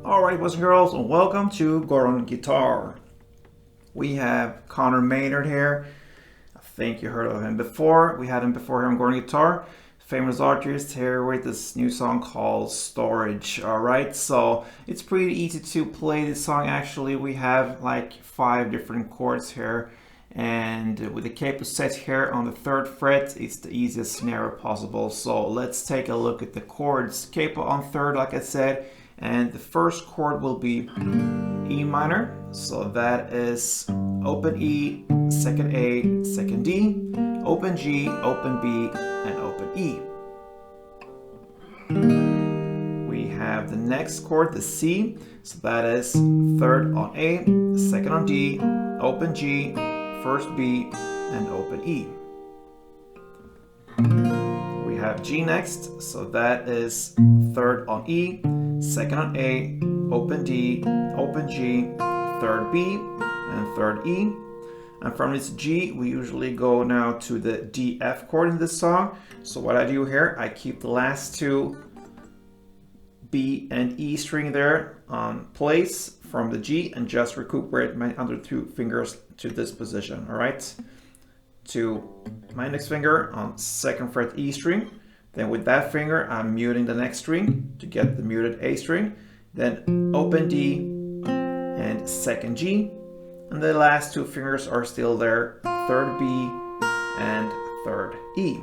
Alright, boys and girls, and welcome to Goron Guitar. We have CONOR Maynard here. I think you heard of him before. We had him before here on Goron Guitar. Famous artist here with this new song called Storage. Alright, so it's pretty easy to play this song actually. We have like 5 different chords here. And with the capo set here on the 3rd fret, it's the easiest snare possible. So let's take a look at the chords. Capo on 3rd, like I said. And the first chord will be E minor, so that is open E, second A, second D, open G, open B, and open E. We have the next chord, the C, so that is 3rd on A, 2nd on D, open G, 1st B, and open E. We have G next, so that is 3rd on E, 2nd on A, open D, open G, 3rd B, and 3rd E. And from this G, we usually go now to the D F chord in this song. So what I do here, I keep the last 2 B and E string there on place from the G and just recuperate my other 2 fingers to this position, all right? To my index finger on 2nd fret E string. Then with that finger, I'm muting the next string to get the muted A string. Then open D and 2nd G. And the last 2 fingers are still there, 3rd B and 3rd E.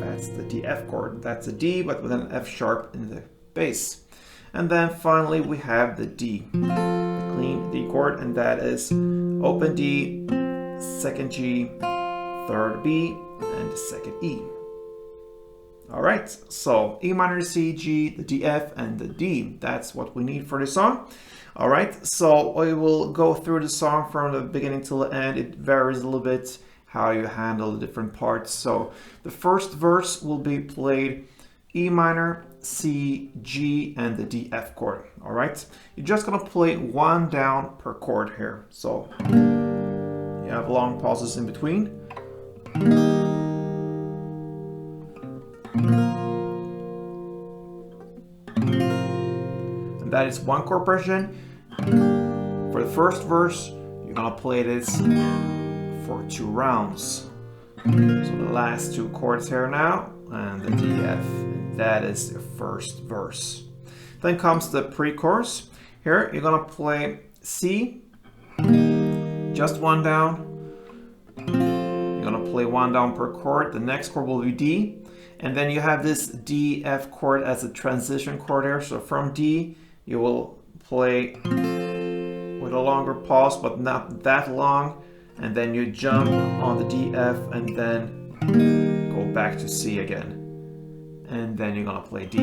That's the D F chord. That's a D, but with an F sharp in the bass. And then finally we have the D, the clean D chord, and that is open D, 2nd G, 3rd B, and 2nd E. Alright, so E minor, C, G, the D, F, and the D. That's what we need for the song. Alright, so we will go through the song from the beginning till the end. It varies a little bit how you handle the different parts. So the first verse will be played E minor, C, G, and the D, F chord. Alright, you're just gonna play 1 down per chord here. So you have long pauses in between. And that is 1 chord progression. For the first verse, you're gonna play this for 2 rounds. So the last 2 chords here now, and the D, F, and that is the first verse. Then comes the pre-chorus. Here, you're gonna play C, just 1 down. You're gonna play 1 down per chord. The next chord will be D. And then you have this D, F chord as a transition chord here. So from D, you will play with a longer pause, but not that long. And then you jump on the D, F, and then go back to C again. And then you're gonna play D.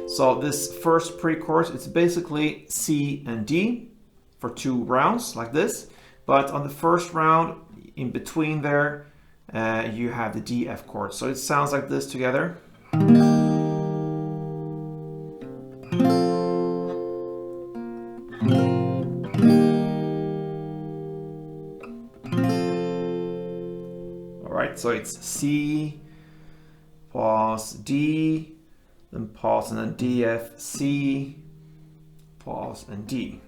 So this first pre-chorus, it's basically C and D for 2 rounds like this. But on the first round, in between there, you have the D, F chord. So it sounds like this together. Alright, so it's C, pause, D, then pause, and then D, F, C, pause, and D.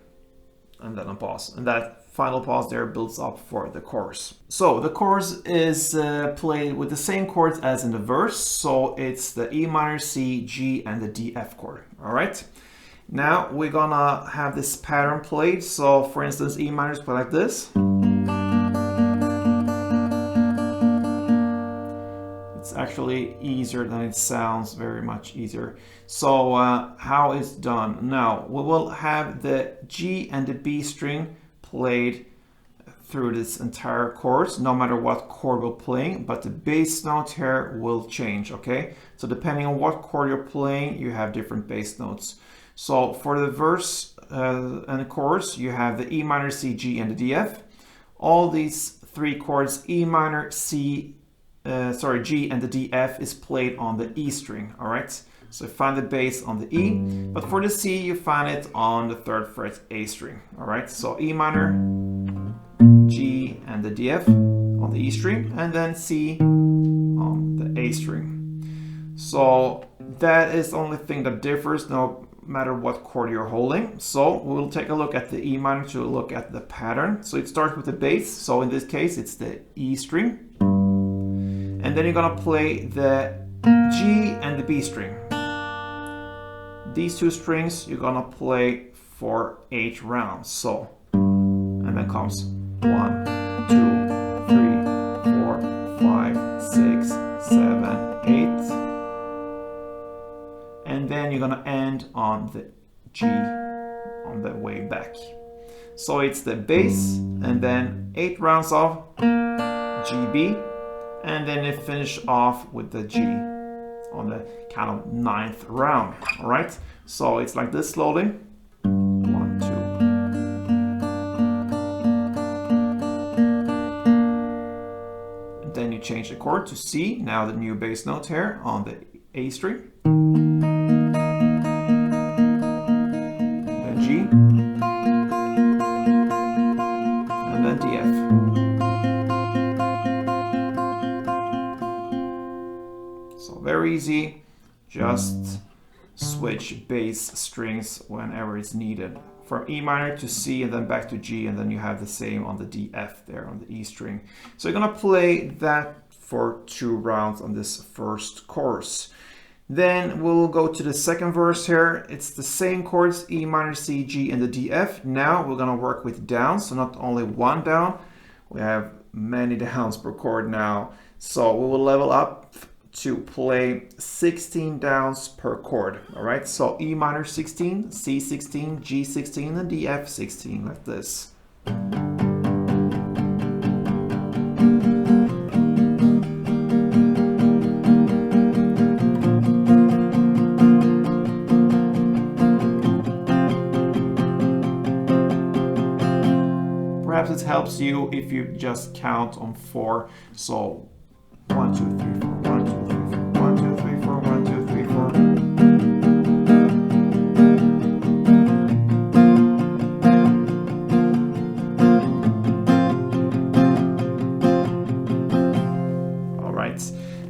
And then a pause. And that final pause there builds up for the chorus. So the chorus is played with the same chords as in the verse. So it's the E minor, C, G, and the D, F chord. All right. Now we're gonna have this pattern played. So for instance, E minor is played like this. It's actually easier than it sounds, very much easier. So how it's done? Now we will have the G and the B string played through this entire chorus, no matter what chord we're playing, but the bass note here will change, okay? So depending on what chord you're playing, you have different bass notes. So for the verse and the chorus, you have the E minor, C, G, and the D, F. All these 3 chords, E minor, G, and the D, F is played on the E string, all right? So you find the bass on the E, but for the C, you find it on the 3rd fret A string, all right? So E minor, G, and the D, F on the E string, and then C on the A string. So that is the only thing that differs no matter what chord you're holding. So we'll take a look at the E minor to look at the pattern. So it starts with the bass. So in this case, it's the E string. And then you're gonna play the G and the B string. These two strings you're gonna play for 8 rounds. So, and then comes 1, 2, 3, 4, 5, 6, 7, 8. And then you're gonna end on the G on the way back. So it's the bass and then 8 rounds of G, B, and then you finish off with the G on the kind of 9th round. All right, so it's like this slowly. 1, 2. And then you change the chord to C. Now the new bass note here on the A string. Then G. And then D, F. So very easy. Just switch bass strings whenever it's needed. From E minor to C and then back to G, and then you have the same on the D, F there on the E string. So you're gonna play that for 2 rounds on this first chorus. Then we'll go to the second verse here. It's the same chords, E minor, C, G, and the D, F. Now we're gonna work with downs, so not only one down, we have many downs per chord now. So we will level up to play 16 downs per chord. All right, so E minor 16, C 16, G 16, and D, F 16, like this. Perhaps it helps you if you just count on 4. So 1, 2, 3, 4, 1, 2, 3, 4, 1, 2, 3, 4, 1, 2, 3, 4. All right.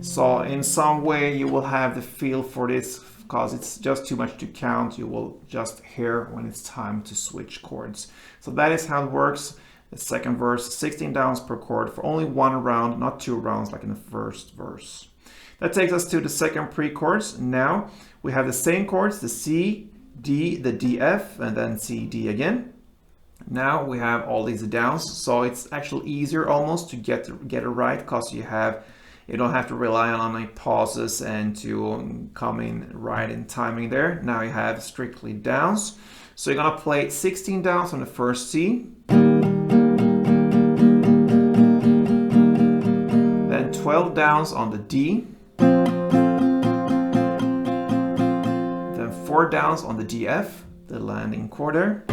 So in some way you will have the feel for this, because it's just too much to count. You will just hear when it's time to switch chords. So that is how it works. The second verse, 16 downs per chord for only 1 round, not 2 rounds like in the first verse. That takes us to the second pre-chorus. Now we have the same chords, the C, D, the D, F, and then C, D again. Now we have all these downs, so it's actually easier almost to get it right, because you don't have to rely on any pauses and to come in right in timing there. Now you have strictly downs. So you're gonna play 16 downs on the first C. 12 downs on the D, then 4 downs on the D, F, the landing chord there.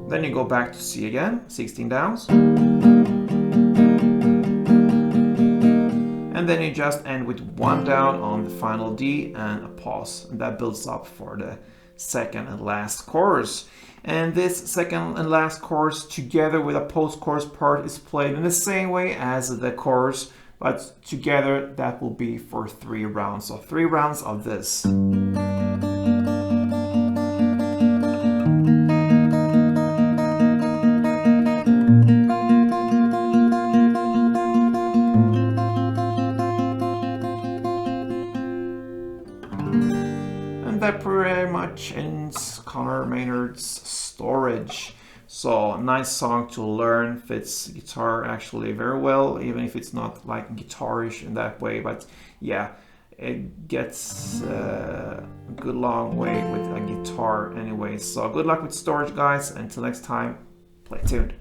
Then you go back to C again, 16 downs. And then you just end with 1 down on the final D and a pause. And that builds up for the second and last chorus. And this second and last chorus together with a post-chorus part is played in the same way as the chorus, but together that will be for 3 rounds. So 3 rounds of this. And that pretty much ends CONOR Maynard's Storage. So nice song to learn, fits guitar actually very well, even if it's not like guitarish in that way, but yeah, it gets a good long way with a guitar anyway. So good luck with Storage, guys. Until next time, play tuned.